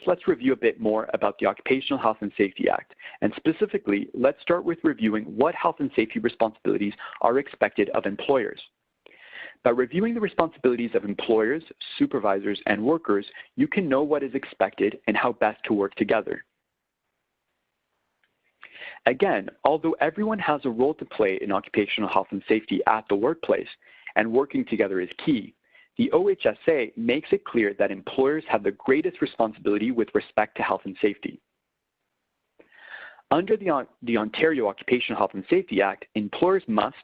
let's review a bit more about the Occupational Health and Safety Act. And specifically, let's start with reviewing what health and safety responsibilities are expected of employers. By reviewing the responsibilities of employers, supervisors, and workers, you can know what is expected and how best to work together. Again, although everyone has a role to play in occupational health and safety at the workplace, and working together is key, the OHSA makes it clear that employers have the greatest responsibility with respect to health and safety. Under the Ontario Occupational Health and Safety Act, employers must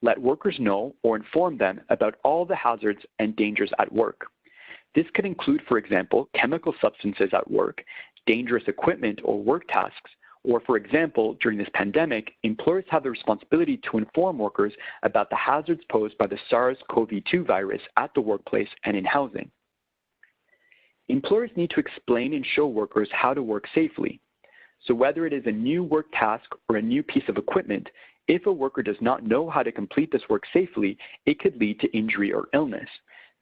let workers know or inform them about all the hazards and dangers at work. This could include, for example, chemical substances at work, dangerous equipment or work tasks, or for example, during this pandemic, employers have the responsibility to inform workers about the hazards posed by the SARS-CoV-2 virus at the workplace and in housing. Employers need to explain and show workers how to work safely. So whether it is a new work task or a new piece of equipment, if a worker does not know how to complete this work safely, it could lead to injury or illness.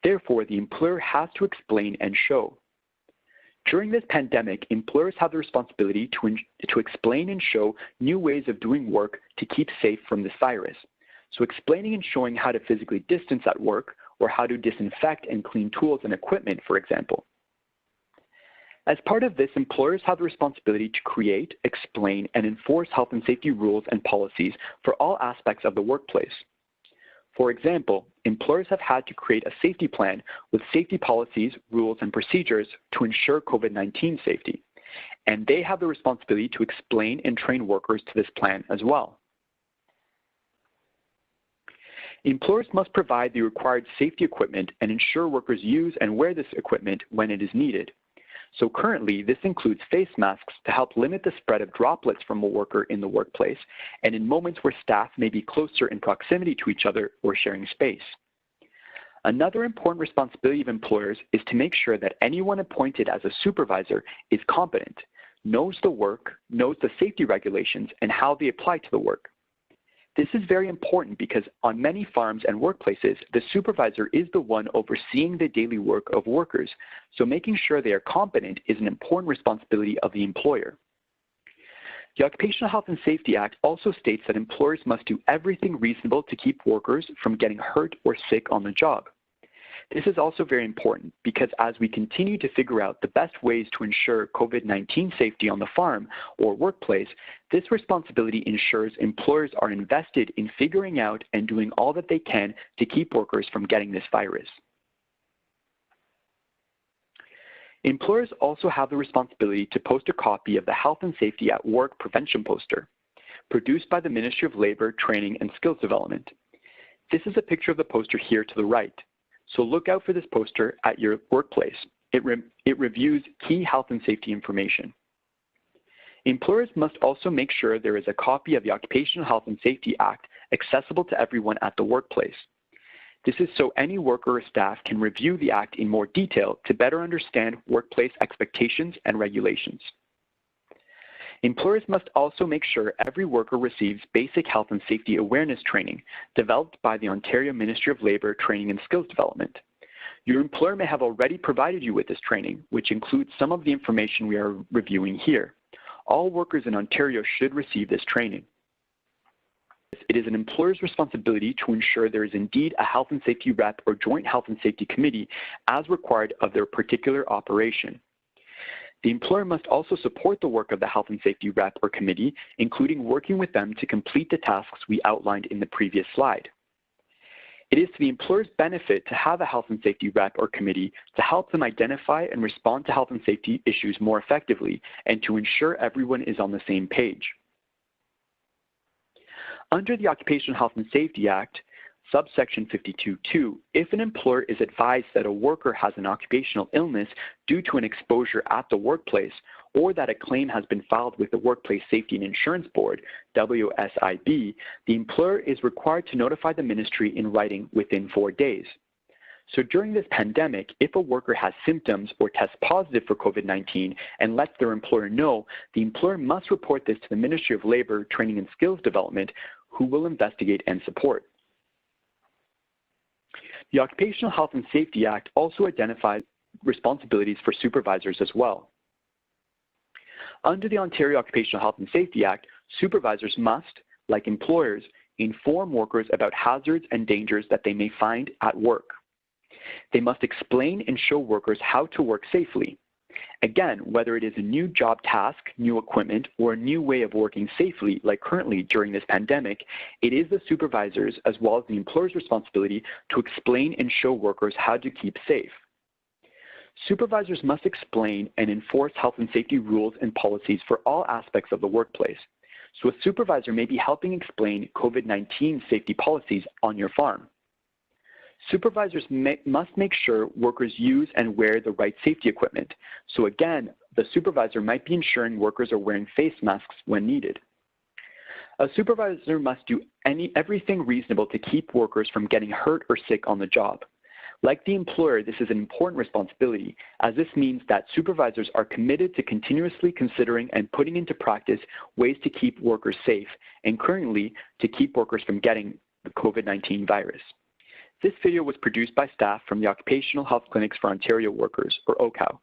Therefore, the employer has to explain and show. During this pandemic, employers have the responsibility to explain and show new ways of doing work to keep safe from this virus. So explaining and showing how to physically distance at work or how to disinfect and clean tools and equipment, for example. As part of this, employers have the responsibility to create, explain, and enforce health and safety rules and policies for all aspects of the workplace. For example, employers have had to create a safety plan with safety policies, rules, and procedures to ensure COVID-19 safety, and they have the responsibility to explain and train workers to this plan as well. Employers must provide the required safety equipment and ensure workers use and wear this equipment when it is needed. So currently, this includes face masks to help limit the spread of droplets from a worker in the workplace and in moments where staff may be closer in proximity to each other or sharing space. Another important responsibility of employers is to make sure that anyone appointed as a supervisor is competent, knows the work, knows the safety regulations, and how they apply to the work. This is very important because on many farms and workplaces, the supervisor is the one overseeing the daily work of workers, so making sure they are competent is an important responsibility of the employer. The Occupational Health and Safety Act also states that employers must do everything reasonable to keep workers from getting hurt or sick on the job. This is also very important because as we continue to figure out the best ways to ensure COVID-19 safety on the farm or workplace, this responsibility ensures employers are invested in figuring out and doing all that they can to keep workers from getting this virus. Employers also have the responsibility to post a copy of the Health and Safety at Work Prevention Poster, produced by the Ministry of Labor, Training and Skills Development. This is a picture of the poster here to the right. So look out for this poster at your workplace. It reviews key health and safety information. Employers must also make sure there is a copy of the Occupational Health and Safety Act accessible to everyone at the workplace. This is so any worker or staff can review the Act in more detail to better understand workplace expectations and regulations. Employers must also make sure every worker receives basic health and safety awareness training developed by the Ontario Ministry of Labor, Training and Skills Development. Your employer may have already provided you with this training, which includes some of the information we are reviewing here. All workers in Ontario should receive this training. It is an employer's responsibility to ensure there is indeed a health and safety rep or joint health and safety committee as required of their particular operation. The employer must also support the work of the health and safety rep or committee, including working with them to complete the tasks we outlined in the previous slide. It is to the employer's benefit to have a health and safety rep or committee to help them identify and respond to health and safety issues more effectively and to ensure everyone is on the same page. Under the Occupational Health and Safety Act, subsection 52(2), if an employer is advised that a worker has an occupational illness due to an exposure at the workplace, or that a claim has been filed with the Workplace Safety and Insurance Board, WSIB, the employer is required to notify the ministry in writing within 4 days. So during this pandemic, if a worker has symptoms or tests positive for COVID-19 and lets their employer know, the employer must report this to the Ministry of Labor, Training and Skills Development, who will investigate and support. The Occupational Health and Safety Act also identifies responsibilities for supervisors as well. Under the Ontario Occupational Health and Safety Act, supervisors must, like employers, inform workers about hazards and dangers that they may find at work. They must explain and show workers how to work safely. Again, whether it is a new job task, new equipment, or a new way of working safely, like currently during this pandemic, it is the supervisors as well as the employer's responsibility to explain and show workers how to keep safe. Supervisors must explain and enforce health and safety rules and policies for all aspects of the workplace. So a supervisor may be helping explain COVID-19 safety policies on your farm. Supervisors must make sure workers use and wear the right safety equipment. So again, the supervisor might be ensuring workers are wearing face masks when needed. A supervisor must do everything reasonable to keep workers from getting hurt or sick on the job. Like the employer, this is an important responsibility, as this means that supervisors are committed to continuously considering and putting into practice ways to keep workers safe, and currently to keep workers from getting the COVID-19 virus. This video was produced by staff from the Occupational Health Clinics for Ontario Workers, or OCHO.